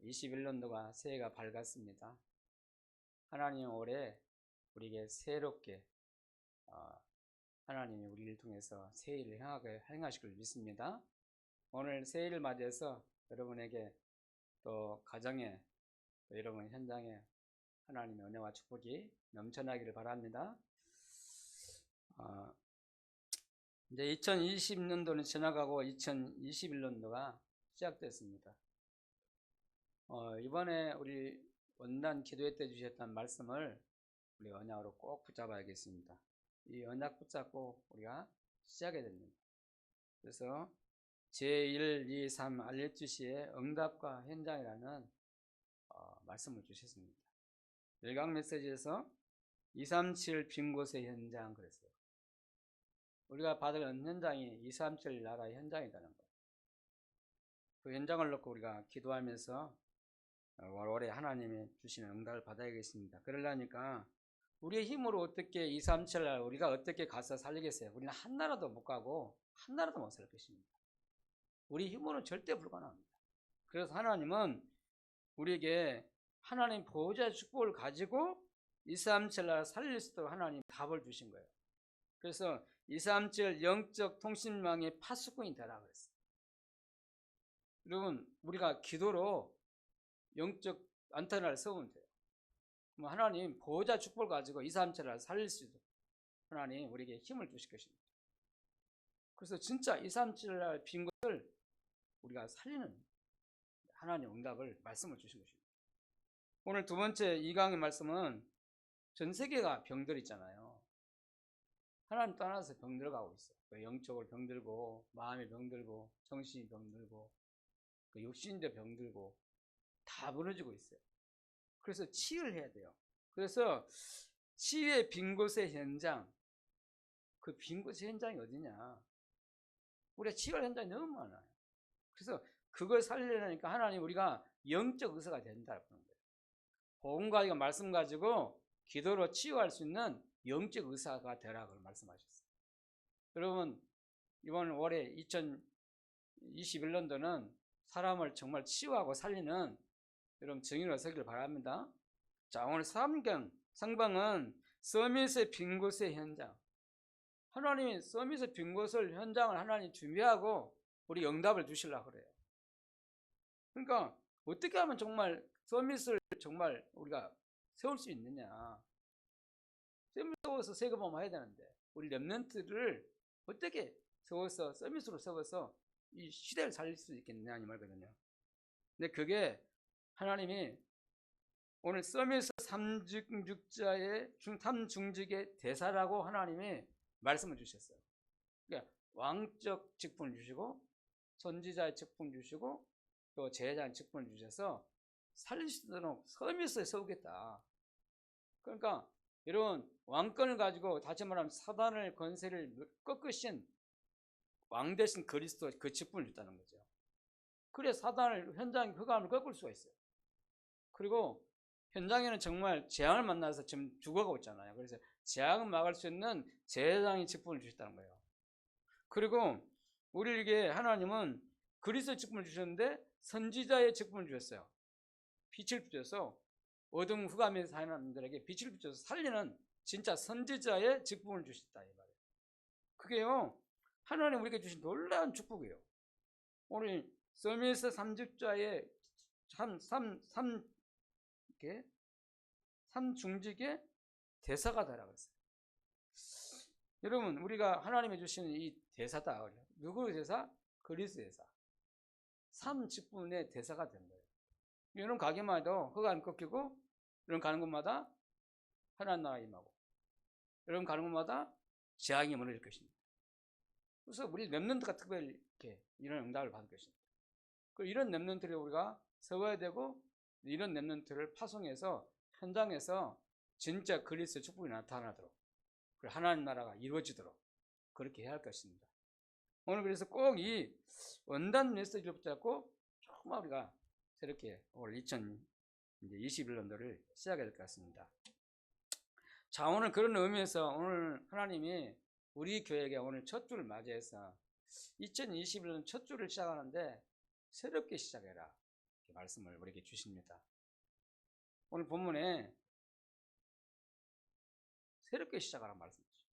2021년도가 새해가 밝았습니다. 하나님 올해 우리에게 새롭게 하나님이 우리를 통해서 새해를 행하실 걸 믿습니다. 오늘 새해를 맞이해서 여러분에게 또 가정에 또 여러분 현장에 하나님의 은혜와 축복이 넘쳐나기를 바랍니다. 이제 2020년도는 지나가고 2021년도가 시작됐습니다. 이번에 우리 원단 기도회 때 주셨던 말씀을 우리 언약으로 꼭 붙잡아야겠습니다. 이 언약 붙잡고 우리가 시작해야 됩니다. 그래서 제1, 2, 3 알려주시의 응답과 현장이라는 말씀을 주셨습니다. 일강 메시지에서 237 빈 곳의 현장 그랬어요. 우리가 받을 현장이 237 나라의 현장이라는 거예요. 그 현장을 놓고 우리가 기도하면서 올해 하나님이 주시는 응답을 받아야겠습니다. 그러려니까 우리의 힘으로 어떻게 237날 우리가 어떻게 가서 살리겠어요? 우리는 한 나라도 못 가고 한 나라도 못 살 것입니다. 우리 힘으로는 절대 불가능합니다. 그래서 하나님은 우리에게 하나님 보호자의 축복을 가지고 237날 살릴 수 있도록 하나님 답을 주신 거예요. 그래서 237 영적 통신망의 파수꾼이 되라 그랬어요. 여러분 우리가 기도로 영적 안테나를 세우면 돼요. 그럼 하나님 보호자 축복을 가지고 237을 살릴 수 있도록 하나님 우리에게 힘을 주실 것입니다. 그래서 진짜 237날 빈 것을 우리가 살리는 하나님 응답을 말씀을 주신 것입니다. 오늘 두 번째 2강의 말씀은 전 세계가 병들 있잖아요. 하나님 떠나서 병들어가고 있어요. 영적으로 병들고 마음이 병들고 정신이 병들고 육신도 병들고 다 무너지고 있어요. 그래서 치유를 해야 돼요. 그래서 치유의 빈 곳의 현장, 그 빈 곳의 현장이 어디냐? 우리가 치유할 현장이 너무 많아요. 그래서 그걸 살리려니까 하나님 우리가 영적 의사가 된다는 거예요. 복음과 이거 말씀 가지고 기도로 치유할 수 있는 영적 의사가 되라고 말씀하셨어요. 여러분 이번 올해 2021년도는 사람을 정말 치유하고 살리는 여러분 증인으로 서기를 바랍니다. 자, 오늘 3경 상방은 서밋의 빈 곳의 현장. 하나님이 서밋의 빈 곳을 현장을 하나님 준비하고 우리 응답을 주시려고 그래요. 그러니까 어떻게 하면 정말 서밋을 정말 우리가 세울 수 있느냐. 서밋 세워서 세금을 해야 되는데 우리 렘넌트를 어떻게 세워서 서밋으로 세워서 이 시대를 살릴 수 있겠느냐 이 말거든요. 근데 그게 하나님이 오늘 서밋에서 삼중직의 대사라고 하나님이 말씀을 주셨어요. 그러니까 왕적 직분을 주시고 선지자의 직분을 주시고 또 제자의 직분을 주셔서 살릴 수 있도록 서밋을 세우겠다. 그러니까 이런 왕권을 가지고 다시 말하면 사단의 권세를 꺾으신 왕 대신 그리스도 그 직분을 줬다는 거죠. 그래 사단을 현장 흑암을 꺾을 수가 있어요. 그리고 현장에는 정말 재앙을 만나서 지금 죽어가고 있잖아요. 그래서 재앙을 막을 수 있는 제사장의 직분을 주셨다는 거예요. 그리고 우리에게 하나님은 그리스도의 직분을 주셨는데 선지자의 직분을 주셨어요. 빛을 비춰서 어둠 흑암에 사는 사람들에게 빛을 비춰서 살리는 진짜 선지자의 직분을 주셨다 이 말이에요. 그게요 하나님 우리에게 주신 놀라운 축복이에요. 오늘 서밋의 삼직자의 삼중직의 대사가 되라고 했어요. 여러분 우리가 하나님이 주시는 이 대사다. 누구의 대사? 그리스도의 대사. 삼직분의 대사가 된 거예요. 여러분 가게만 해도 흑암 꺾이고 여러분 가는 곳마다 하나님 나라 임하고 여러분 가는 곳마다 재앙이 무너질 것입니다. 그래서 우리 렘넌트가 특별히 이렇게 이런 응답을 받을 것입니다. 그리고 이런 렘넌트를 우리가 세워야 되고 이런 렘넌트를 파송해서 현장에서 진짜 그리스도의 축복이 나타나도록 그리고 하나님 나라가 이루어지도록 그렇게 해야 할 것입니다. 오늘 그래서 꼭 이 원단 메시지를 붙잡고 조금만 우리가 새롭게 올 2021년도를 시작해야 될 것 같습니다. 자, 오늘 그런 의미에서 오늘 하나님이 우리 교회에게 오늘 첫 주를 맞이해서 2021년 첫 주를 시작하는데 새롭게 시작해라. 이렇게 말씀을 우리에게 주십니다. 오늘 본문에 새롭게 시작하라는 말씀이죠.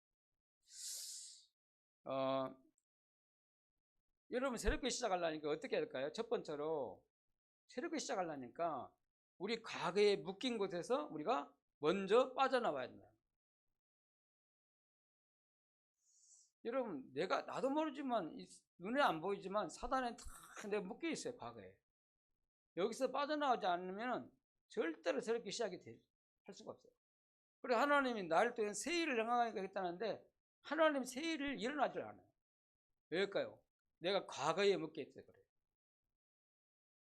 여러분 새롭게 시작하려니까 어떻게 해야 될까요? 첫 번째로 새롭게 시작하려니까 우리 과거에 묶인 곳에서 우리가 먼저 빠져나와야 된다. 여러분 나도 모르지만 눈에 안 보이지만 사단에 다 내가 묶여 있어요. 과거에. 여기서 빠져나오지 않으면 절대로 새롭게 할 수가 없어요. 그래서 하나님이 나를 통해 새 일을 행하겠다는데 하나님 새 일을 일어나질 않아요. 왜일까요? 내가 과거에 묶여 있어요. 그래요.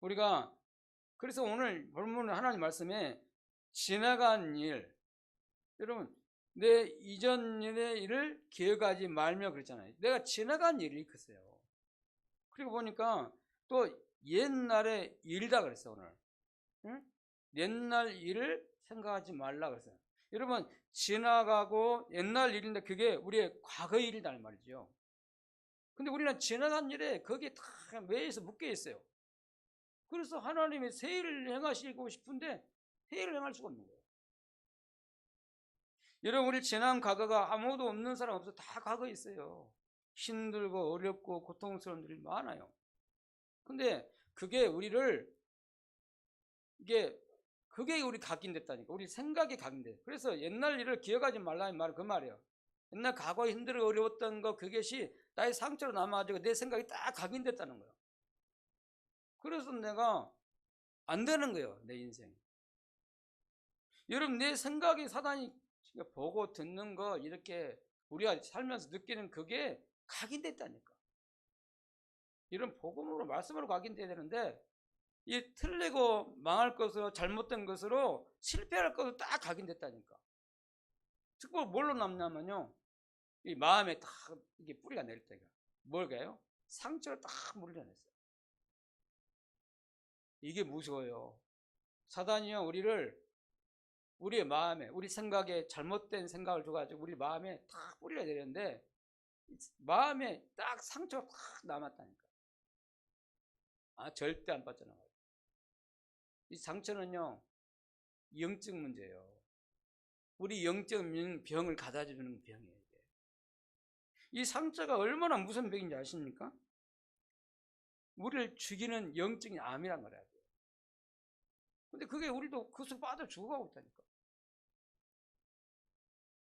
우리가 그래서 오늘 본문 하나님 말씀에 지나간 일, 여러분 내 이전 일을 기억하지 말며 그랬잖아요. 내가 지나간 일을 일컫어요. 그리고 보니까 또 옛날의 일이다 그랬어 오늘. 응? 옛날 일을 생각하지 말라 그랬어요. 여러분 지나가고 옛날 일인데 그게 우리의 과거의 일이란 말이죠. 근데 우리는 지나간 일에 거기에 다 매여서 묶여 있어요. 그래서 하나님이 새 일을 행하시고 싶은데 새 일을 행할 수가 없는 거예요. 여러분 우리 지난 과거가 아무도 없는 사람 없어. 다 과거에 있어요. 힘들고 어렵고 고통스러운 일이 많아요. 근데 그게 그게 우리 각인됐다니까. 우리 생각이 각인돼. 그래서 옛날 일을 기억하지 말라는 말은 그 말이에요. 옛날 과거에 힘들고 어려웠던 거 그것이 나의 상처로 남아가지고 내 생각이 딱 각인됐다는 거예요. 그래서 내가 안 되는 거예요. 내 인생이. 여러분 내 생각이 사단이 보고 듣는 거 이렇게 우리가 살면서 느끼는 그게 각인됐다니까. 이런 복음으로 말씀으로 각인돼야 되는데 이 틀리고 망할 것으로 잘못된 것으로 실패할 것으로 딱 각인됐다니까. 특별히 뭘로 남냐면요. 이 마음에 딱 이게 뿌리가 내릴 때가 뭘까요? 상처를 딱 물려냈어요. 이게 무서워요. 사단이요 우리의 마음에 우리 생각에 잘못된 생각을 줘가지고 우리 마음에 딱 뿌리가 내렸는데 마음에 딱 상처가 딱 남았다니까. 절대 안 빠져나가요. 이 상처는요 영적 문제예요. 우리 영적 병을 가다주는 병이에요. 이 상처가 얼마나 무슨 병인지 아십니까? 우리를 죽이는 영적인 암이란 거라요. 근데 그게 우리도 그수 빠져 죽어가고 있다니까.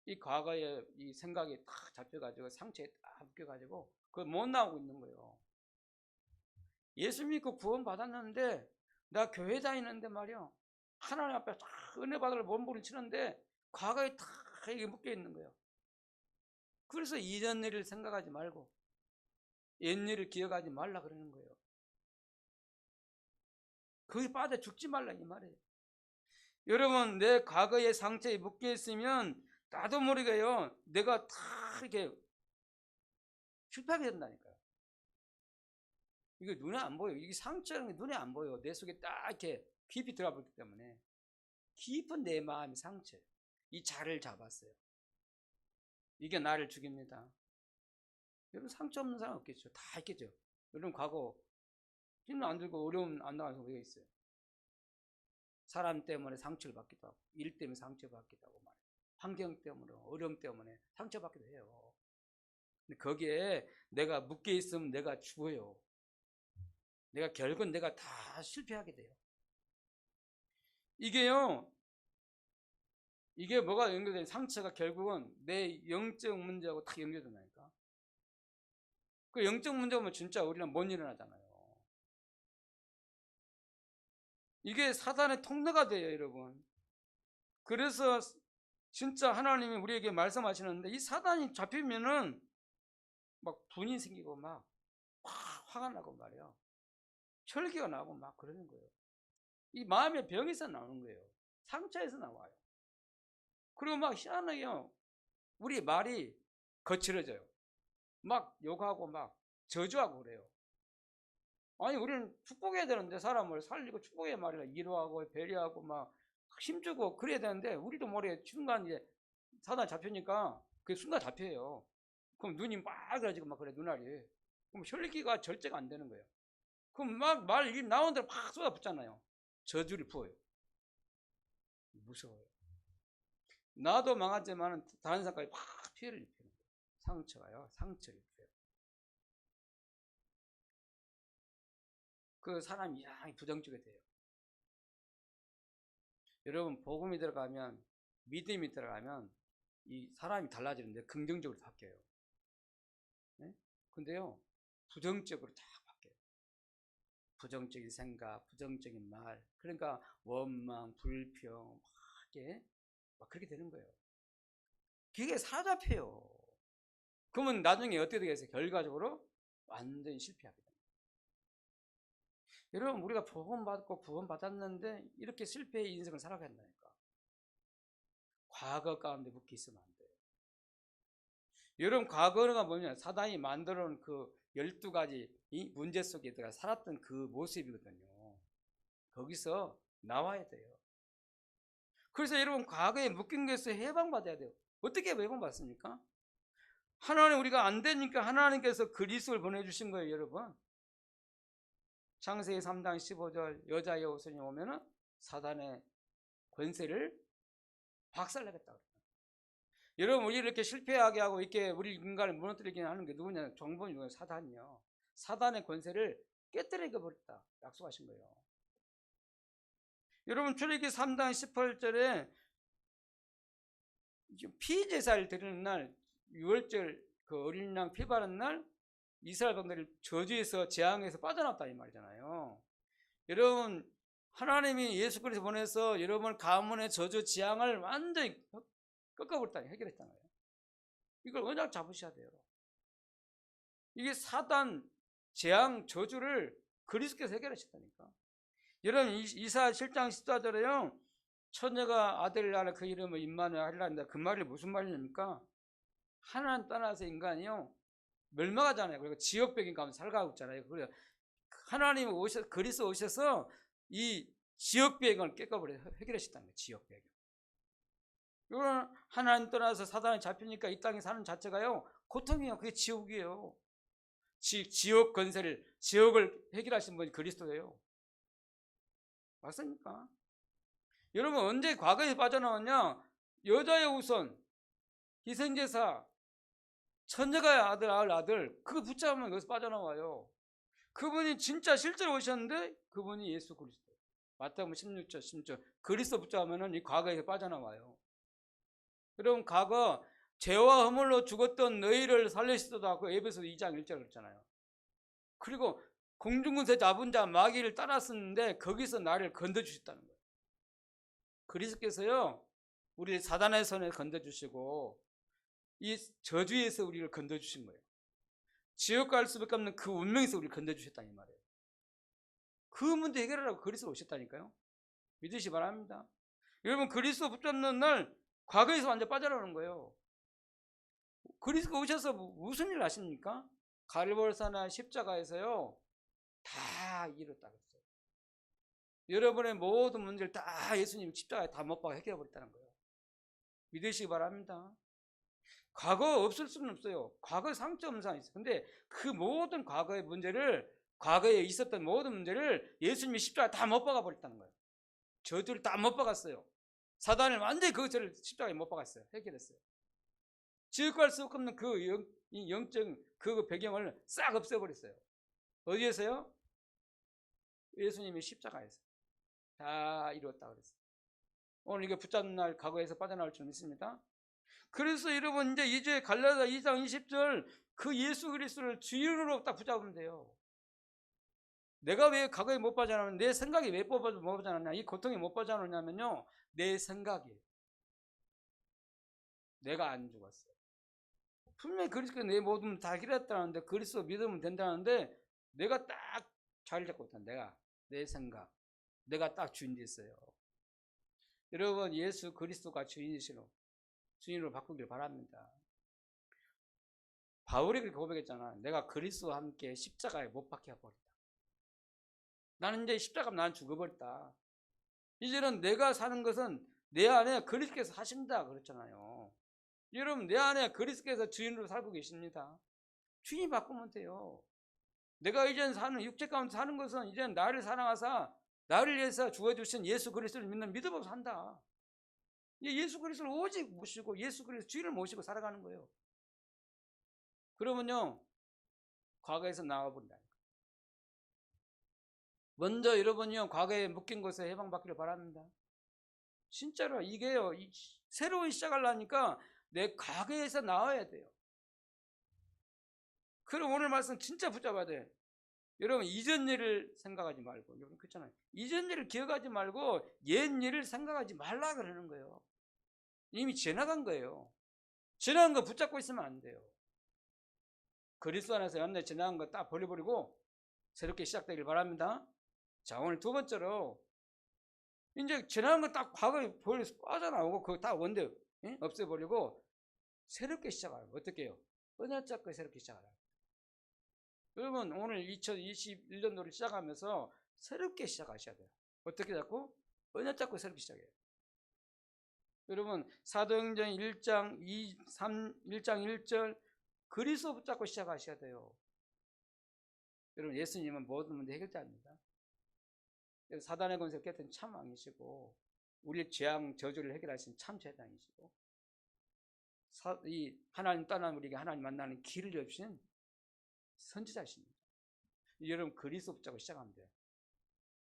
이 과거에 이 생각이 딱 잡혀가지고 상처에 딱 묶여가지고 그걸 못 나오고 있는 거예요. 예수 믿고 구원 받았는데 나 교회 다니는데 말이야 하나님 앞에 딱 은혜 받으러 몸부림치는데 과거에 다 이게 묶여 있는 거예요. 그래서 이전 일을 생각하지 말고 옛 일을 기억하지 말라 그러는 거예요. 거기 빠져 죽지 말라 이 말이에요. 여러분 내 과거의 상처에 묶여 있으면 나도 모르게요 내가 다 이렇게 실패하게 된다니까요. 이게 눈에 안 보여요. 이게 상처라는 게 눈에 안 보여요. 내 속에 딱 이렇게 깊이 들어버렸기 때문에 깊은 내 마음이 상처 이 자를 잡았어요. 이게 나를 죽입니다. 여러분 상처 없는 사람 없겠죠. 다 있겠죠. 여러분 과거 힘 안 들고 어려움 안 나가는 사람 왜 있어요? 사람 때문에 상처를 받기도 하고 일 때문에 상처받기도 하고 말이에요. 환경 때문에 어려움 때문에 상처받기도 해요. 근데 거기에 내가 묶여 있으면 내가 죽어요. 결국은 내가 다 실패하게 돼요. 이게 뭐가 연결된 상처가 결국은 내 영적 문제하고 딱 연결된다니까. 그 영적 문제 보면 진짜 우리는 못 일어나잖아요. 이게 사단의 통로가 돼요, 여러분. 그래서 진짜 하나님이 우리에게 말씀하시는데 이 사단이 잡히면은 막 분이 생기고 막 화가 나고 말이야. 철기가 나고 막 그러는 거예요. 이 마음의 병에서 나오는 거예요. 상처에서 나와요. 그리고 막 희한하게요. 우리 말이 거칠어져요. 막 욕하고 막 저주하고 그래요. 아니 우리는 축복해야 되는데 사람을 살리고 축복해야 말이야. 위로하고 배려하고 막 힘주고 그래야 되는데 우리도 모르게 순간 이제 사단 잡히니까 그 순간 잡혀요. 그럼 눈이 빨개지고 막 그래 눈알이. 그럼 혈기가 절제가 안 되는 거예요. 그럼 막 말 나오는 대로 막 쏟아붓잖아요. 저주를 부어요. 무서워요. 나도 망하지만 다른 사람까지 막 피해를 입혀요. 상처가요. 상처를 입혀요. 그 사람이 이상하게 부정적이 돼요. 여러분 복음이 들어가면, 믿음이 들어가면 이 사람이 달라지는데 긍정적으로 바뀌어요. 네? 근데요 부정적으로 다 바뀌어요. 부정적인 생각, 부정적인 말, 그러니까 원망, 불평 막 그렇게 되는 거예요. 그게 사잡혀요. 그러면 나중에 어떻게 되겠어요? 결과적으로 완전히 실패하게 됩니다. 여러분 우리가 복음 받고 구원 받았는데 이렇게 실패의 인생을 살아가야 한다니까. 과거 가운데 묶여 있으면 안 돼요. 여러분 과거가 뭐냐? 사단이 만들어 놓은 그 12가지 이 문제 속에 들어가 살았던 그 모습이거든요. 거기서 나와야 돼요. 그래서 여러분 과거에 묶인 것에서 해방받아야 돼요. 어떻게 해방받습니까? 하나님 우리가 안 되니까 하나님께서 그리스도를 보내주신 거예요. 여러분 창세기 3장 15절 여자의 후손이 오면은 사단의 권세를 박살내겠다. 여러분 우리 이렇게 실패하게 하고 이렇게 우리 인간을 무너뜨리게 하는 게 누구냐? 정본이 누구냐? 사단이요. 사단의 권세를 깨뜨리게 버렸다 약속하신 거예요. 여러분 출애굽기 3장 18절에 피제사를 드리는 날 6월절 그 어린 양 피 바른 날 이스라엘 백성들이 저주에서 재앙에서 빠져나왔다 이 말이잖아요. 여러분 하나님이 예수 그리스도 보내서 여러분 가문의 저주 재앙을 완전히 꺾어버렸다 해결했잖아요. 이걸 언약 잡으셔야 돼요. 이게 사단 재앙 저주를 그리스도께서 해결하셨다니까. 여러분 이사 7장 14절에요 처녀가 아들을 낳아 그 이름을 임마누엘 하리라 한다. 그 말이 무슨 말입니까? 하나님 떠나서 인간이요 멸망하잖아요. 그리고 지옥벽인 가운데 살아가고 있잖아요. 그래서 하나님 그리스도 오셔서 이 지옥벽을 깨끗이 해결하셨다는 거예요. 지옥벽. 이거는 하나님 떠나서 사단에 잡히니까 이 땅에 사는 자체가요 고통이에요. 그게 지옥이에요. 지옥 권세를 지옥을 해결하신 분이 그리스도예요. 맞습니까? 여러분 언제 과거에 빠져나왔냐? 여자의 우선 희생제사 천녀가 아들 그거 붙잡으면 여기서 빠져나와요. 그분이 진짜 실제로 오셨는데 그분이 예수 그리스도. 마태복음 16절 16절 그리스도 붙잡으면 이 과거에서 빠져나와요. 여러분 과거 죄와 허물로 죽었던 너희를 살리시도다 하고 에베소 2장 1절 그랬잖아요. 그리고 공중군세 잡은 자 마귀를 따랐었는데 거기서 나를 건져주셨다는 거예요. 그리스도께서요 우리 사단의 손에 건져주시고 이 저주에서 우리를 건져주신 거예요. 지옥 갈 수밖에 없는 그 운명에서 우리를 건져주셨다는 말이에요. 그 문제 해결하라고 그리스도 오셨다니까요. 믿으시 바랍니다. 여러분 그리스도 붙잡는 날 과거에서 완전 빠져나오는 거예요. 그리스도 오셔서 무슨 일 하십니까? 갈보리산이나 십자가에서요 다 이뤘다 그랬어요. 여러분의 모든 문제를 다 예수님 십자가에 다 못 박아 해결해 버렸다는 거예요. 믿으시기 바랍니다. 과거 없을 수는 없어요. 과거에 상처 없는 사람이 있어요. 근데 그 모든 과거의 문제를 과거에 있었던 모든 문제를 예수님이 십자가에 다 못 박아 버렸다는 거예요. 저주를 다 못 박았어요. 사단을 완전히 그것을 십자가에 못 박았어요. 해결했어요. 지옥 갈 수 없는 그 영적 그 배경을 싹 없애버렸어요. 어디에서요? 예수님이 십자가에서 다 이루었다 그랬어요. 오늘 이거 붙잡는 날 과거에서 빠져나올 줄 믿습니다. 그래서 여러분 이제 2주에 갈라디아 2장 20절 그 예수 그리스도를 주인으로 딱 붙잡으면 돼요. 내가 왜 과거에 못 빠져나오냐? 내 생각이 왜 못 빠져나오냐? 이 고통이 못 빠져나오냐면요 내 생각이에요. 내가 안 죽었어요. 분명히 그리스도가 내 모든 다 해결했다는데 그리스도 믿으면 된다는데 내가 딱 자리를 잡고 있다. 내가 내 생각 내가 딱 주인 됐어요. 여러분 예수 그리스도가 주인으로 바꾸길 바랍니다. 바울이 그렇게 고백했잖아. 내가 그리스도와 함께 십자가에 못 박혀 버렸다. 나는 이제 십자가면 나는 죽어버렸다. 이제는 내가 사는 것은 내 안에 그리스도께서 하신다 그랬잖아요. 여러분 내 안에 그리스도께서 주인으로 살고 계십니다. 주인이 바꾸면 돼요. 내가 이제 사는 육체 가운데 사는 것은 이제 나를 사랑하사 나를 위해서 주어주신 예수 그리스도를 믿는 믿음으로 산다. 예수 그리스도를 오직 모시고 예수 그리스도 주인을 모시고 살아가는 거예요. 그러면요 과거에서 나와버린다. 먼저 여러분이요 과거에 묶인 것에 해방받기를 바랍니다. 진짜로 이게요 새로운 시작을 하니까 내 과거에서 나와야 돼요. 그럼 오늘 말씀 진짜 붙잡아야 돼. 여러분 이전 일을 생각하지 말고 여러분 그렇잖아요. 이전 일을 기억하지 말고 옛 일을 생각하지 말라 그러는 거예요. 이미 지나간 거예요. 지나간 거 붙잡고 있으면 안 돼요. 그리스도 안에서 옛날에 지나간 거 딱 버려버리고 새롭게 시작되길 바랍니다. 자 오늘 두 번째로 이제 지나간 거 딱 과거에 버려서 빠져나오고 그거 다 원대 없애버리고 새롭게 시작하라. 어떻게 해요? 은혜 잡고 새롭게 시작하라. 여러분 오늘 2021년도를 시작하면서 새롭게 시작하셔야 돼요. 어떻게 잡고? 은혜 잡고 새롭게 시작해요. 여러분 사도행전 1장 1장 1절 그리스도 붙잡고 시작하셔야 돼요. 여러분 예수님은 모든 문제 해결자입니다. 사단의 권세 깨뜨린 참 왕이시고 우리의 재앙 저주를 해결하신 참 제장이시고 이 하나님 떠난 우리에게 하나님 만나는 길을 여주신 선지자십니다. 여러분 그리스도 붙잡고 시작하면 돼요.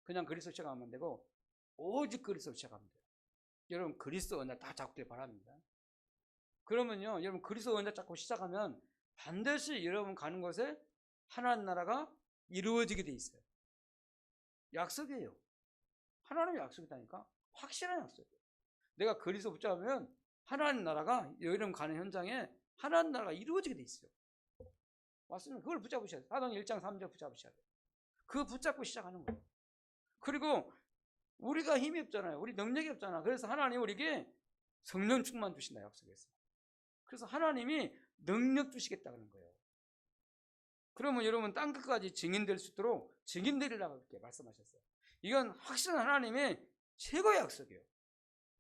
그냥 그리스도 시작하면 안 되고 오직 그리스도 시작하면 돼요. 여러분 그리스도 언약 다 잡길 바랍니다. 그러면요 여러분 그리스도 언약 잡고 시작하면 반드시 여러분 가는 곳에 하나님 나라가 이루어지게 돼 있어요. 약속이에요. 하나님의 약속이다니까. 확실한 약속이에요. 내가 그리스도 붙잡으면 하나님 나라가 여러분 가는 현장에 하나님 나라가 이루어지게 돼 있어요. 맞습니다. 그걸 붙잡으셔야 돼요. 사도행전 1장 3절 붙잡으셔야 돼요. 그거 붙잡고 시작하는 거예요. 그리고 우리가 힘이 없잖아요. 우리 능력이 없잖아. 그래서 하나님 우리에게 성령 충만 주신다 약속했어요. 그래서 하나님이 능력 주시겠다는 거예요. 그러면 여러분 땅 끝까지 증인될 수 있도록 증인되리라고 이렇게 말씀하셨어요. 이건 확실한 하나님의 최고의 약속이에요.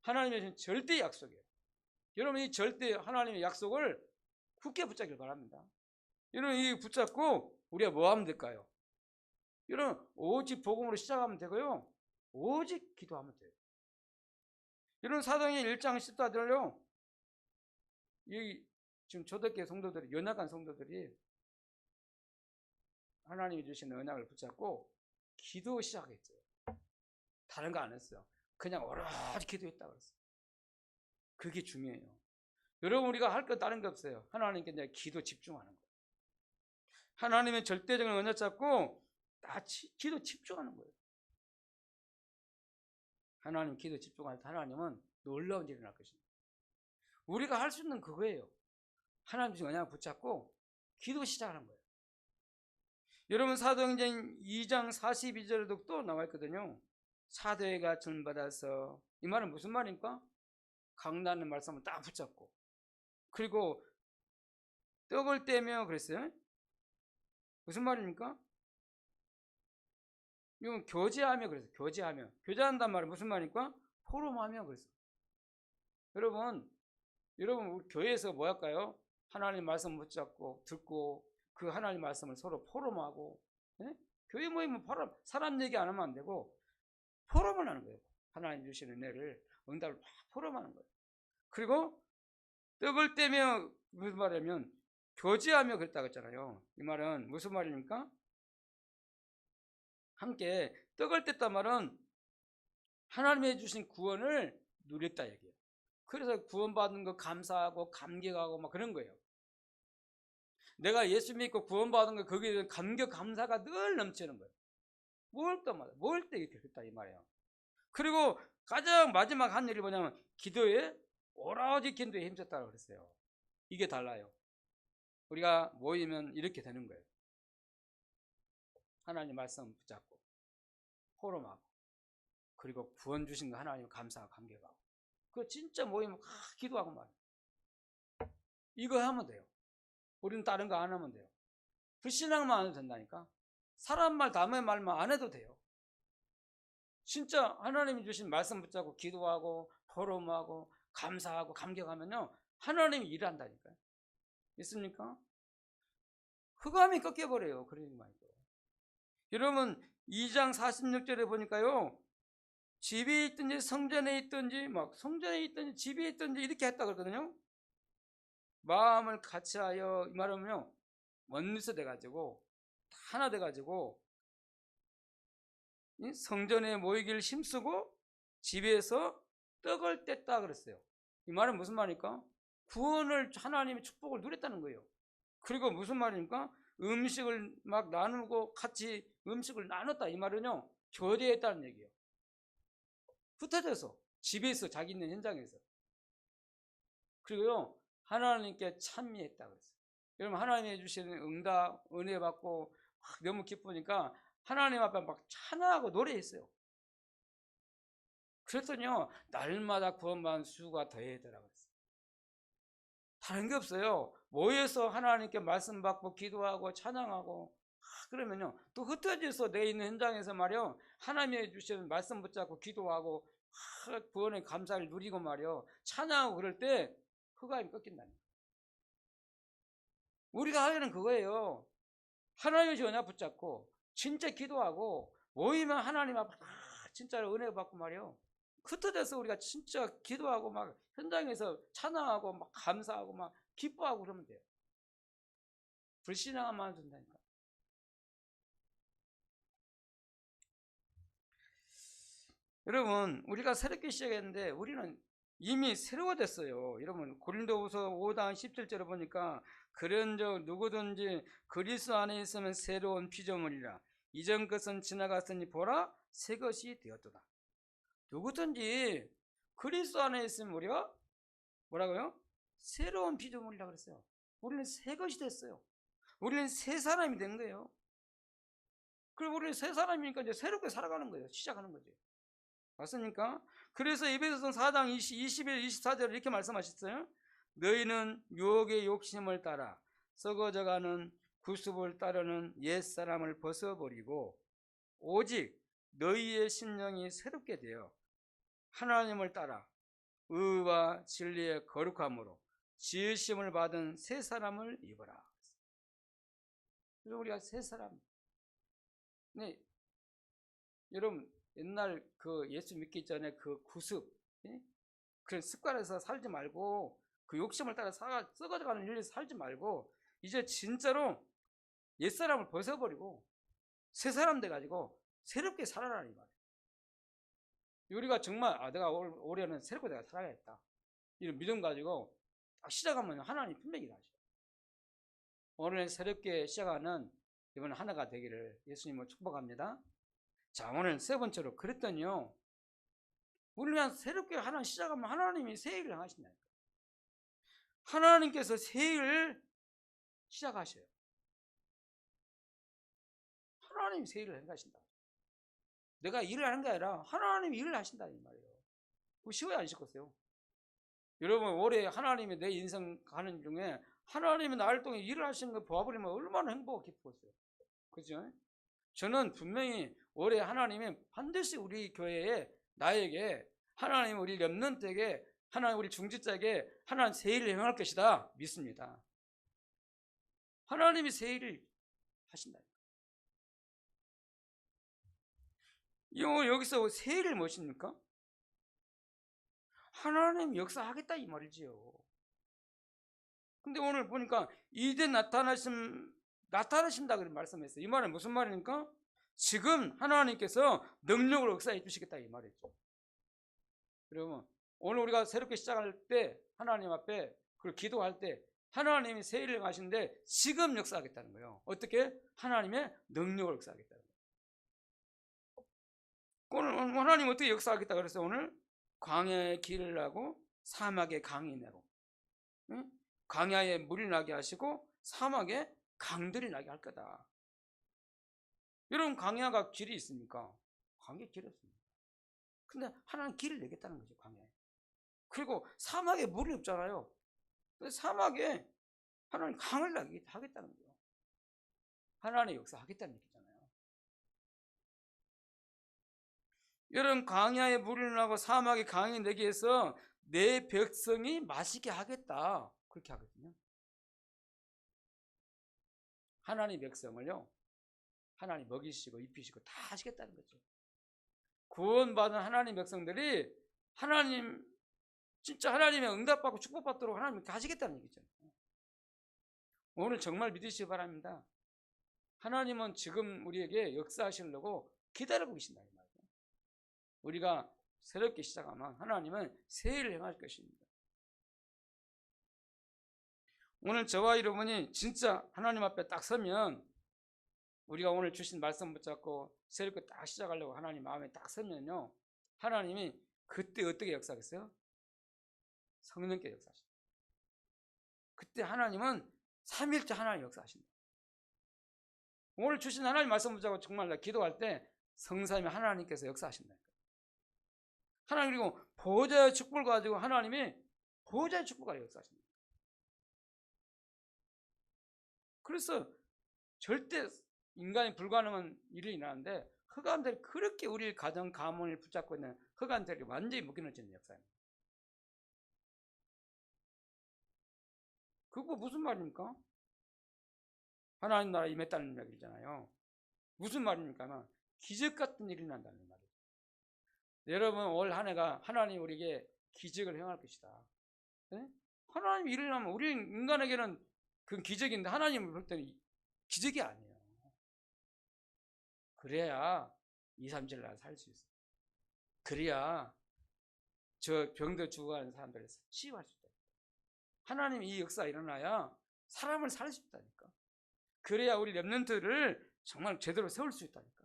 하나님의 절대 약속이에요. 여러분 이 절대 하나님의 약속을 굳게 붙잡길 바랍니다. 여러분 이 붙잡고 우리가 뭐 하면 될까요? 여러분 오직 복음으로 시작하면 되고요. 오직 기도하면 돼요. 여러분 사도행전 1장 14절요. 이 지금 초대교회 성도들이 연약한 성도들이 하나님이 주시는 언약을 붙잡고 기도 시작했어요. 다른 거 안 했어요. 그냥 오로지 기도했다 그랬어요. 그게 중요해요. 여러분 우리가 할 거 다른 게 없어요. 하나님께 이제 기도 집중하는 거예요. 하나님의 절대적인 언약 잡고 다 기도 집중하는 거예요. 하나님 기도 집중할 때 하나님은 놀라운 일이 일어날 것입니다. 우리가 할 수 있는 그거예요. 하나님 주신 언약을 붙잡고 기도 시작하는 거예요. 여러분 사도행전 2장 42절에도 또 나와 있거든요. 사도회가 전받아서 이 말은 무슨 말입니까? 강단의 말씀을 딱 붙잡고 그리고 떡을 떼며 그랬어요. 무슨 말입니까? 이건 교제하며 그랬어요. 교제한단 말은 무슨 말입니까? 포럼하며 그랬어요. 여러분 우리 교회에서 뭐 할까요? 하나님 말씀 붙잡고 듣고 그 하나님 말씀을 서로 포럼하고 교회 모임은 사람 얘기 안 하면 안 되고 포럼을 하는 거예요. 하나님 주시는 은혜를 응답을 막 포럼하는 거예요. 그리고 떡을 떼며 무슨 말이냐면 교제하며 그랬다고 했잖아요. 이 말은 무슨 말입니까? 함께 떡을 뗐단 말은 하나님이 주신 구원을 누렸다 얘기예요. 그래서 구원받은 거 감사하고 감격하고 막 그런 거예요. 내가 예수 믿고 구원받은 거 거기에 대한 감격 감사가 늘 넘치는 거예요. 뭘 때 이렇게 했다 이 말이에요. 그리고 가장 마지막 한 일이 뭐냐면 기도에 오로지 기도에 힘썼다고 그랬어요. 이게 달라요. 우리가 모이면 이렇게 되는 거예요. 하나님 말씀 붙잡고 포럼하고 그리고 구원 주신 거 하나님 감사하고 감격하고 그거 진짜 모이면 기도하고 말이에요. 이거 하면 돼요. 우리는 다른 거 안 하면 돼요. 불신앙만 안 해도 된다니까. 사람 말 남의 말만 안 해도 돼요. 진짜 하나님이 주신 말씀 붙잡고 기도하고 포럼하고 감사하고 감격하면요 하나님이 일한다니까요. 있습니까? 흑암이 꺾여버려요. 그런 말이죠. 여러분 2장 46절에 보니까요, 집에 있든지 성전에 있든지 막 성전에 있든지 집에 있든지 이렇게 했다 그러거든요. 마음을 같이하여, 이 말하면요, 원리서 돼가지고 하나 돼가지고 성전에 모이기를 힘쓰고 집에서 떡을 뗐다 그랬어요. 이 말은 무슨 말입니까? 구원을, 하나님의 축복을 누렸다는 거예요. 그리고 무슨 말입니까? 음식을 막 나누고 같이 음식을 나눴다, 이 말은요, 교제했다는 얘기예요. 흩어져서 집에서, 자기 있는 현장에서. 그리고요, 하나님께 찬미했다 그랬어요. 여러분, 하나님이 주시는 응답, 은혜 받고 너무 기쁘니까 하나님 앞에 막 찬양하고 노래했어요. 그랬더니요, 날마다 구원받은 수가 더해더라고요. 다른 게 없어요. 모여서 하나님께 말씀 받고 기도하고 찬양하고, 그러면요, 또 흩어져서 내 있는 현장에서 말이요, 하나님이 주시는 말씀 붙잡고 기도하고 구원의 감사를 누리고 말이요, 찬양하고 그럴 때 흑암이 꺾인다는 거예요. 우리가 하려는 그거예요. 하나님의 전화 붙잡고 진짜 기도하고 모이면 하나님 앞에 진짜로 은혜 받고 말이요, 흩어져서 우리가 진짜 기도하고 막 현장에서 찬양하고 막 감사하고 막 기뻐하고 그러면 돼요. 불신앙만 안 준다니까. 여러분, 우리가 새롭게 시작했는데 우리는 이미 새로워졌어요. 여러분, 고린도후서 5장 17절에 보니까 그런즉 누구든지 그리스도 안에 있으면 새로운 피조물이라, 이전 것은 지나갔으니 보라 새 것이 되었도다. 누구든지 그리스도 안에 있으면 우리가 뭐라고요? 새로운 피조물이라고 그랬어요. 우리는 새 것이 됐어요. 우리는 새 사람이 된 거예요. 그리고 우리는 새 사람이니까 이제 새롭게 살아가는 거예요. 시작하는 거죠. 맞습니까? 그래서 에베소서 4장 21, 24절 이렇게 말씀하셨어요. 너희는 유혹의 욕심을 따라 썩어져가는 구습을 따르는 옛사람을 벗어버리고 오직 너희의 심령이 새롭게 되어 하나님을 따라 의와 진리의 거룩함으로 지으심을 받은 새 사람을 입어라. 그래서 우리가 새 사람. 네, 여러분, 옛날 그 예수 믿기 전에 그 구습, 그런 습관에서 살지 말고, 그 욕심을 따라 썩어져가는 일에서 살지 말고, 이제 진짜로 옛사람을 벗어버리고 새 사람 돼가지고 새롭게 살아라는 이 말이에요. 우리가 정말 내가 올해는 새롭게 내가 살아야겠다, 이런 믿음 가지고 딱 시작하면 하나님 분명히 일하셔요. 오늘 새롭게 시작하는 이번 하나가 되기를 예수님을 축복합니다. 자, 오늘 세 번째로, 그랬더니요, 우리가 새롭게 하나 시작하면 하나님이 새 일을 하신다니까. 하나님께서 새 일을 시작하셔요. 하나님이 새 일을 행하신다. 내가 일을 하는 게 아니라 하나님이 일을 하신다, 이 말이에요. 그거 쉬워야 안 쉽겠어요? 여러분, 올해 하나님이 내 인생 가는 중에 하나님이 나를 통해 일을 하시는 걸 보아버리면 얼마나 행복하고 기쁘겠어요. 그죠? 저는 분명히 올해 하나님이 반드시 우리 교회에, 나에게, 하나님 우리 렘넌트에게, 하나님 우리 중직자에게 하나님 새 일을 행할 것이다 믿습니다. 하나님이 새 일을 하신다. 여기서 새 일을 무엇입니까? 하나님 역사하겠다 이 말이지요. 근데 오늘 보니까 이제 나타나신다 그런 말씀했어요. 이 말은 무슨 말입니까? 지금 하나님께서 능력으로 역사해 주시겠다 이 말이죠. 여러분, 오늘 우리가 새롭게 시작할 때 하나님 앞에 그리고 기도할 때 하나님이 새 일을 하시는데 지금 역사하겠다는 거예요. 어떻게? 하나님의 능력으로 역사하겠다는 거예요. 오늘 하나님 어떻게 역사하겠다 그랬어요? 오늘 광야에 길을 나고 사막에 강이 내고, 응? 광야에 물이 나게 하시고 사막에 강들이 나게 할 거다. 여러분, 광야가 길이 있습니까? 광야에 길이 없습니다. 근데 하나님 길을 내겠다는 거죠, 광야에. 그리고 사막에 물이 없잖아요. 사막에 하나님 강을 나게 하겠다는 거예요. 하나님 역사하겠다는 얘기잖아요. 여러분, 광야에 물을 나고 사막에 강이 내게 해서 내 백성이 마시게 하겠다, 그렇게 하거든요. 하나님 백성을요, 하나님 먹이시고 입히시고 다 하시겠다는 거죠. 구원받은 하나님 백성들이 하나님 진짜 하나님의 응답받고 축복받도록 하나님이 하시겠다는 얘기죠. 오늘 정말 믿으시기 바랍니다. 하나님은 지금 우리에게 역사하시려고 기다리고 계신다 이 말이에요. 우리가 새롭게 시작하면 하나님은 새 일을 행할 것입니다. 오늘 저와 여러분이 진짜 하나님 앞에 딱 서면, 우리가 오늘 주신 말씀 붙잡고 새롭게 딱 시작하려고 하나님 마음에 딱 서면요, 하나님이 그때 어떻게 역사하겠어요? 성령께 역사하신다. 그때 하나님은 삼위일체 하나님 역사하신다. 오늘 주신 하나님 말씀 붙잡고 정말 나 기도할 때 성삼위 하나님께서 역사하신다. 하나님, 그리고 보호자의 축복을 가지고 하나님이 보호자의 축복을 역사하신다. 그래서 절대 인간이 불가능한 일이 일어나는데 흑암들이 그렇게 우리 가정 가문을 붙잡고 있는 흑암들이 완전히 묶여놓는 역사입니다. 그거 무슨 말입니까? 하나님 나라 임했다는 이야기잖아요. 무슨 말입니까? 기적 같은 일이 난다는 말이에요. 여러분, 올 한 해가 하나님 우리에게 기적을 행할 것이다. 네? 하나님 일을 하면 우리 인간에게는 그 기적인데 하나님을 볼 때는 기적이 아니에요. 그래야 2, 3절 날 살 수 있어요. 그래야 저 병들 죽어가는 사람들을 치유할 수 있다. 하나님 이 역사가 일어나야 사람을 살 수 있다니까. 그래야 우리 렘넌트를 정말 제대로 세울 수 있다니까.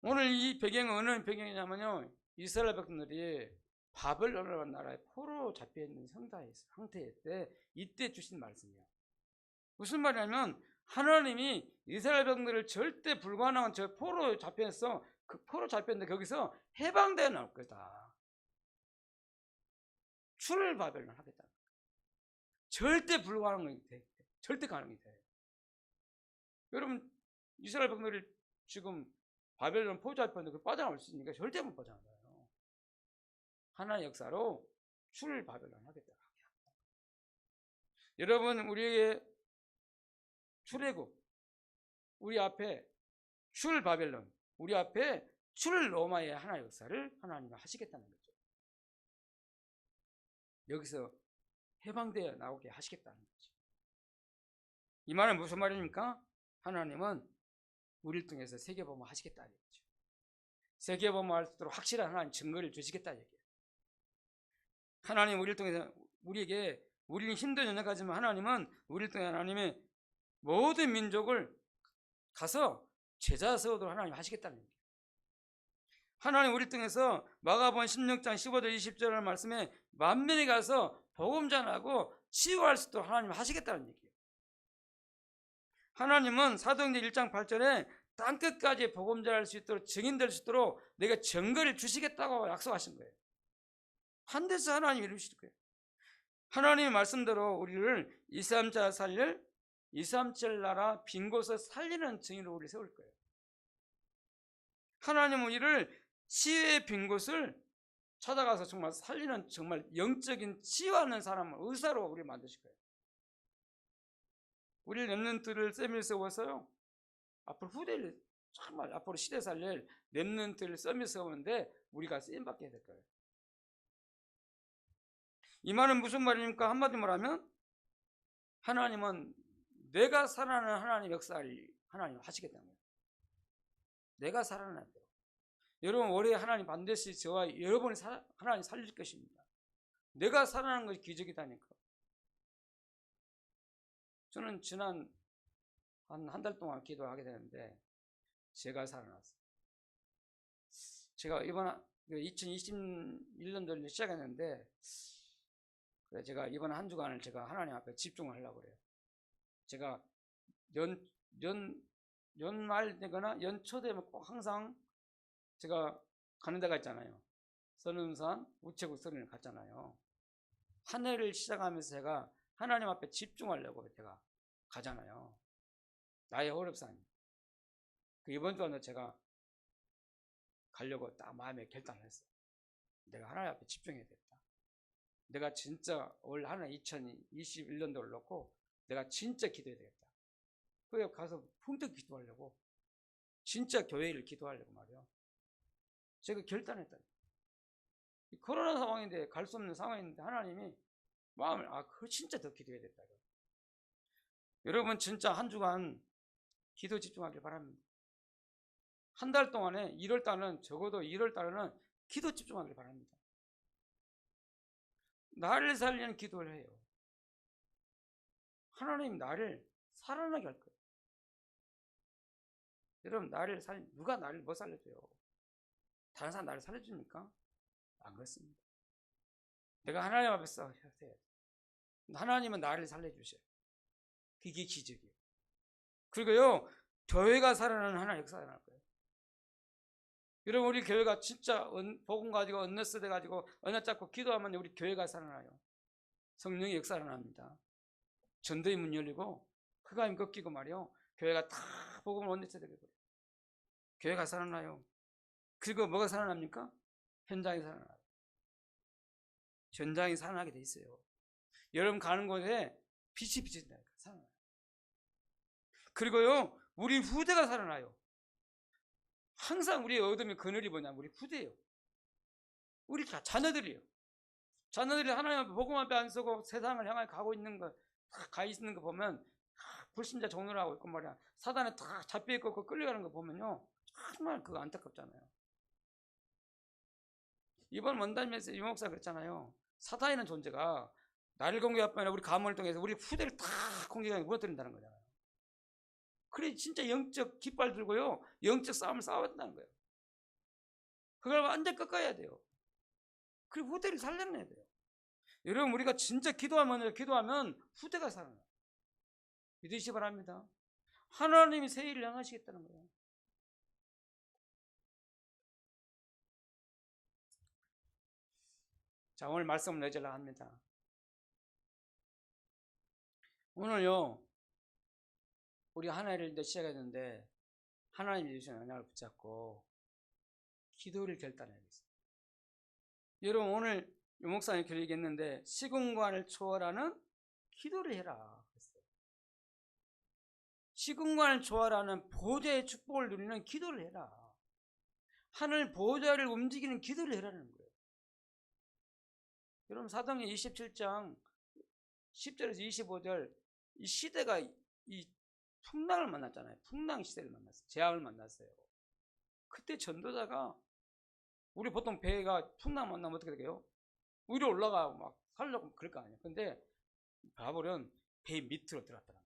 오늘 이 배경은 어느 배경이냐면요, 이스라엘 백성들이 바벨론이라는 나라에 포로 잡혀있는 상태일 때 이때 주신 말씀이에요. 무슨 말이냐면 하나님이 이스라엘 백성들을 절대 불가능한 저 포로 잡혀있어, 그 포로 잡혔는데 거기서 해방되어 나올 거다. 출을 바벨론 하겠다. 절대 불가능한 게 돼. 절대 가능이 돼. 여러분, 이스라엘 백성들이 지금 바벨론 포로 잡혔는데 그 빠져나올 수 있으니까 절대 못 빠져나가요. 하나의 역사로 출 바벨론 하겠다. 여러분, 우리에게 출애굽, 우리 앞에 출 바벨론, 우리 앞에 출 로마의 하나의 역사를 하나님이 하시겠다는 거죠. 여기서 해방되어 나오게 하시겠다는 거죠. 이 말은 무슨 말입니까? 하나님은 우리를 통해서 세계보험을 하시겠다는 얘기죠. 세계보험을 할 수 있도록 확실한 하나님 증거를 주시겠다는 얘기예요. 하나님 우리를 통해서 우리에게, 우리는 힘든 연약하지만 하나님은 우리를 통해 하나님의 모든 민족을 가서 제자 세우도록 하나님 하시겠다는 얘기예요. 하나님 우리를 통해서 마가복음 16장 15절 20절의 말씀에 만민이 가서 복음 전하고 치유할 수 있도록 하나님 하시겠다는 얘기예요. 하나님은 사도행전 1장 8절에 땅끝까지 복음 전할 수 있도록, 증인될 수 있도록 내가 증거를 주시겠다고 약속하신 거예요. 한 데서 하나님이 이루실 거예요. 하나님의 말씀대로 우리를 237 살릴 237 나라 빈 곳을 살리는 증인으로 우리를 세울 거예요. 하나님은 우리를 치유의 빈 곳을 찾아가서 정말 살리는, 정말 영적인 치유하는 사람을, 의사로 우리를 만드실 거예요. 우리 렘넌트를 쌤을 세워서요, 앞으로 후대를, 정말 앞으로 시대 살릴 렘넌트를 쌤을 세우는데 우리가 쓰임받게 될 거예요. 이 말은 무슨 말입니까? 한마디로 말하면 하나님은 내가 살아나는 하나님 역사를 하나님 하시겠다는 거예요. 내가 살아나는 대로. 여러분, 올해 하나님 반드시 저와 여러분이 하나님 살릴 것입니다. 내가 살아나는 것이 기적이다니까. 저는 지난 한 달 동안 기도하게 되는데 제가 살아났어요. 제가 이번 2021년도를 시작했는데 제가 이번 한 주간을 제가 하나님 앞에 집중을 하려고 그래요. 제가 연말 되거나 연초 되면 꼭 항상 제가 가는 데가 있잖아요. 선운산 우체국 선을 갔잖아요. 한 해를 시작하면서 제가 하나님 앞에 집중하려고 제가 가잖아요. 나의 호렙산. 이번 주에는 제가 가려고 딱 마음에 결단을 했어요. 내가 하나님 앞에 집중해야 겠다. 내가 진짜 올 한 해 2021년도를 놓고 내가 진짜 기도해야 되겠다. 그래 가서 품격 기도하려고, 진짜 교회를 기도하려고 말이야. 제가 결단했다. 코로나 상황인데 갈 수 없는 상황인데 하나님이 마음을, 그거 진짜 더 기도해야 됐다. 여러분 진짜 한 주간 기도 집중하길 바랍니다. 한 달 동안에 1월 달은 적어도 1월 달에는 기도 집중하길 바랍니다. 나를 살리는 기도를 해요. 하나님 나를 살아나게 할 거예요. 여러분 누가 나를 못 살려줘요? 다른 사람 나를 살려줍니까? 안 그렇습니다. 내가 하나님 앞에서 해야 돼. 하나님은 나를 살려주셔요. 그게 기적이에요. 그리고요, 교회가 살아나는 하나의 역사가 날 거예요. 여러분 우리 교회가 진짜 복음 가지고 언너스 돼 가지고 언어 잡고 기도하면 우리 교회가 살아나요. 성령의 역사가 납니다. 전도의 문 열리고 흑암이 꺾이고 말이요, 교회가 다 복음을 언너스 되게 돼요. 교회가 살아나요. 그리고 뭐가 살아납니까? 현장이 살아나요. 현장이 살아나게 돼 있어요. 여러분 가는 곳에 빛이 비친다니까 살아나요. 그리고요, 우리 후대가 살아나요. 항상 우리의 어둠의 그늘이 뭐냐면 우리 후대예요. 우리 자녀들이에요. 자녀들이 하나님 앞에 복음 앞에 안 서고 세상을 향해 가고 있는 거, 가 있는 거 보면 불신자 종로를 하고 있고 말이야. 사단에 다 잡혀 있고 끌려가는 거 보면요, 정말 그거 안타깝잖아요. 이번 원단에서 이 목사 그랬잖아요. 사단이라는 존재가 나를 공격할 뿐 아니라 우리 가문을 통해서 우리 후대를 다 공격하게 무너뜨린다는 거잖아요. 그래 진짜 영적 깃발 들고요, 영적 싸움을 싸워야 된다는 거예요. 그걸 완전 꺾어야 돼요. 그리고 후대를 살려내야 돼요. 여러분 우리가 진짜 기도하면 후대가 살아나요. 믿으시기 바랍니다. 하나님이 새 일을 행하시겠다는 거예요. 자, 오늘 말씀을 내주려고 합니다. 오늘요, 우리 하나를 이제 시작했는데 하나님이 주신 언약을 붙잡고 기도를 결단해야겠어요. 여러분 오늘 유 목사님 글 얘기했는데 시공간을 초월하는 기도를 해라 했어요. 시공간을 초월하는 보좌의 축복을 누리는 기도를 해라. 하늘 보좌를 움직이는 기도를 해라는 거예요. 여러분 사도행전 27장 10절에서 25절, 이 시대가 이 풍랑을 만났잖아요. 풍랑 시대를 만났어요. 재앙을 만났어요. 그때 전도자가, 우리 보통 배가 풍랑 만나면 어떻게 돼요? 위로 올라가고 막 살려고 그럴 거 아니에요. 근데 바울은 배 밑으로 들어갔더라.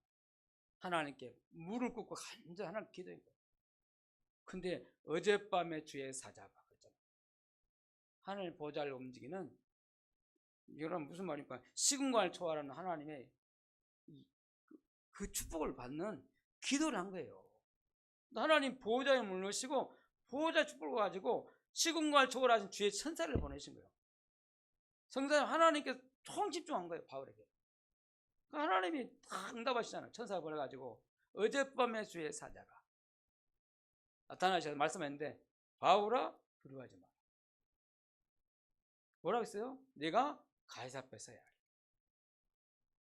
하나님께 물을 꿇고 간절히 하나님 기도한 거예요. 근데 어젯밤에 주의 사자가 그랬잖아요. 하늘 보좌를 움직이는, 이거는 무슨 말입니까? 시공간을 초월하는 하나님의 그 축복을 받는 기도를 한 거예요. 하나님 보호자에 물러시고 보호자 축복을 가지고 시공간을 초월하신 주의 천사를 보내신 거예요. 성사님 하나님께 총 집중한 거예요. 바울에게. 하나님이 다 응답하시잖아요. 천사를 보내가지고 어젯밤에 주의 사자가 나타나셔서 말씀했는데, 바울아 두려워하지 마라. 뭐라고 했어요? 네가 가이사 앞에 서야 해.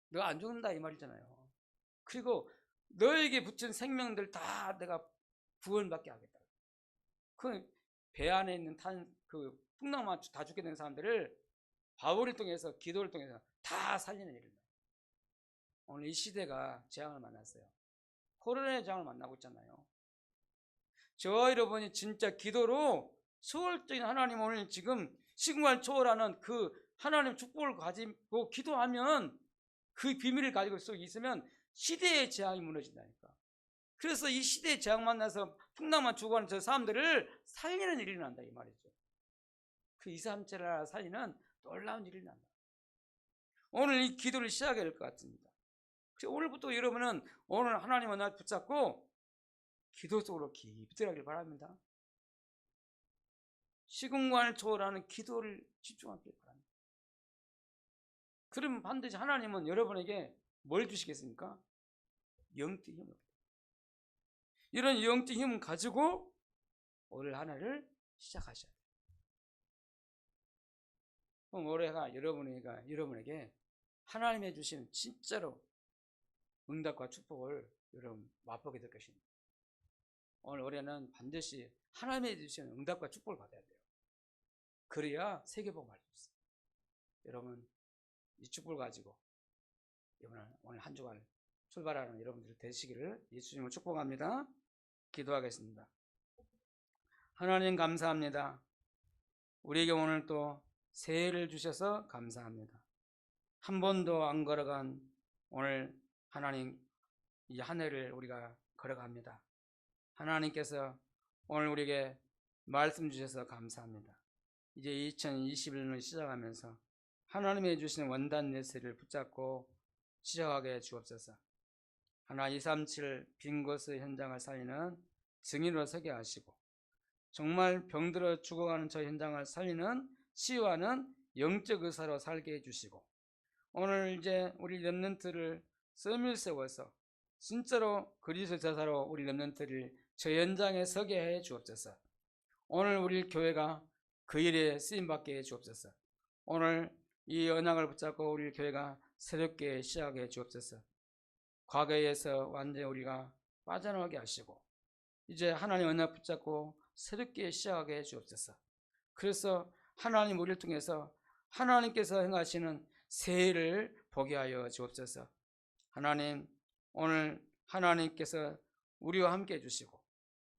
너가 안 죽는다 이 말이잖아요. 그리고 너에게 붙인 생명들 다 내가 구원받게 하겠다. 그 배 안에 있는 그 풍랑만 다 죽게 된 사람들을 바울을 통해서, 기도를 통해서 다 살리는 일을. 오늘 이 시대가 재앙을 만났어요. 코로나의 재앙을 만나고 있잖아요. 저와 여러분이 진짜 기도로 소월적인 하나님, 오늘 지금 시공간을 초월하는 그 하나님 축복을 가지고 기도하면, 그 비밀을 가지고 있으면 시대의 재앙이 무너진다니까. 그래서 이 시대의 재앙 만나서 풍랑만 죽어가는 저 사람들을 살리는 일이 난다 이 말이죠. 그 2, 3체를 살리는 놀라운 일이 난다. 오늘 이 기도를 시작해야 될 것 같습니다. 그래서 오늘부터 여러분은 오늘 하나님 언약을 붙잡고 기도 속으로 깊이 들어가길 바랍니다. 시공간을 초월하는 기도를 집중하길 바랍니다. 그러면 반드시 하나님은 여러분에게 뭘 주시겠습니까? 영적 힘을. 이런 영적 힘을 가지고 오늘 하나를 시작하셔야 돼요. 그럼 올해가 여러분에게 하나님이 주시는 진짜로 응답과 축복을 여러분 맛보게 될 것입니다. 오늘 올해는 반드시 하나님의 주시는 응답과 축복을 받아야 돼요. 그래야 세계복음을 할 수 있어요. 여러분 이 축복을 가지고 오늘 한 주간 출발하는 여러분들 되시기를 예수님을 축복합니다. 기도하겠습니다. 하나님 감사합니다. 우리에게 오늘 또 새해를 주셔서 감사합니다. 한 번도 안 걸어간 오늘 하나님 이 한 해를 우리가 걸어갑니다. 하나님께서 오늘 우리에게 말씀 주셔서 감사합니다. 이제 2021년을 시작하면서 하나님이 주시는 원단 메시지를 붙잡고 시작하게 주옵소서. 하나 237 빈 곳의 현장을 살리는 증인으로 서게 하시고 정말 병들어 죽어가는 저 현장을 살리는 치유하는 영적 의사로 살게 해주시고 오늘 이제 우리 렘넌트를 썸을 세워서 진짜로 그리스도 제사로 우리 렘넌트를 저 현장에 서게 해 주옵소서. 오늘 우리 교회가 그 일에 쓰임받게 해 주옵소서. 오늘 이 언약을 붙잡고 우리 교회가 새롭게 시작해 주옵소서. 과거에서 완전히 우리가 빠져나가게 하시고 이제 하나님 언약 붙잡고 새롭게 시작하게 해 주옵소서. 그래서 하나님 우리를 통해서 하나님께서 행하시는 새해를 보게 하여 주옵소서. 하나님 오늘 하나님께서 우리와 함께 해주시고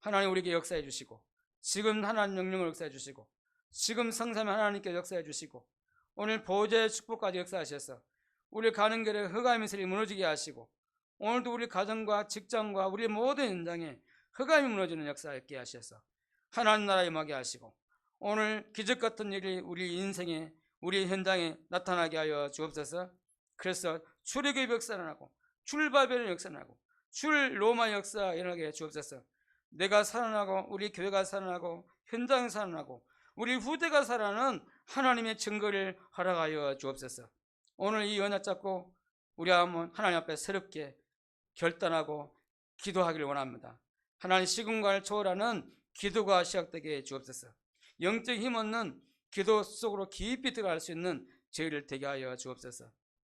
하나님 우리에게 역사해 주시고 지금 하나님 명령을 역사해 주시고 지금 성삼위 하나님께 역사해 주시고 오늘 보호자의 축복까지 역사하셔서 우리 가는 길에 흑암의 미술이 무너지게 하시고 오늘도 우리 가정과 직장과 우리 모든 현장에 흑암이 무너지는 역사 있게 하셔서 하나님 나라에 임하게 하시고 오늘 기적 같은 일이 우리 인생에 우리 현장에 나타나게 하여 주옵소서. 그래서 출애굽의 역사를 하고 출바벨의 역사를 하고 출 로마 역사 일어나게 주옵소서. 내가 살아나고 우리 교회가 살아나고 현장이 살아나고 우리 후대가 살아나는 하나님의 증거를 허락하여 주옵소서. 오늘 이 언약 잡고 우리 한번 하나님 앞에 새롭게 결단하고 기도하기를 원합니다. 하나님 시간을 초월하는 기도가 시작되게 주옵소서. 영적 힘 얻는 기도 속으로 깊이 들어갈 수 있는 저희를 되게 하여 주옵소서.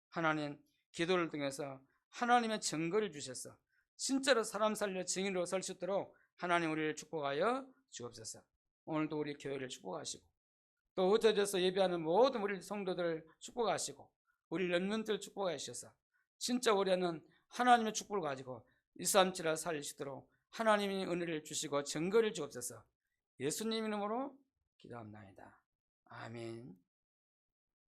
하나님 기도를 통해서 하나님의 증거를 주셔서 진짜로 사람 살려 증인으로 설 수 있도록 하나님 우리를 축복하여 주옵소서. 오늘도 우리 교회를 축복하시고 또 흩어져서 예배하는 모든 우리 성도들을 축복하시고 우리 렘넌트를 축복하셔서 진짜 올해는 하나님의 축복을 가지고 237을 살리시도록 하나님이 은혜를 주시고 증거를 주옵소서. 예수님 이름으로 기도합니다. 아멘.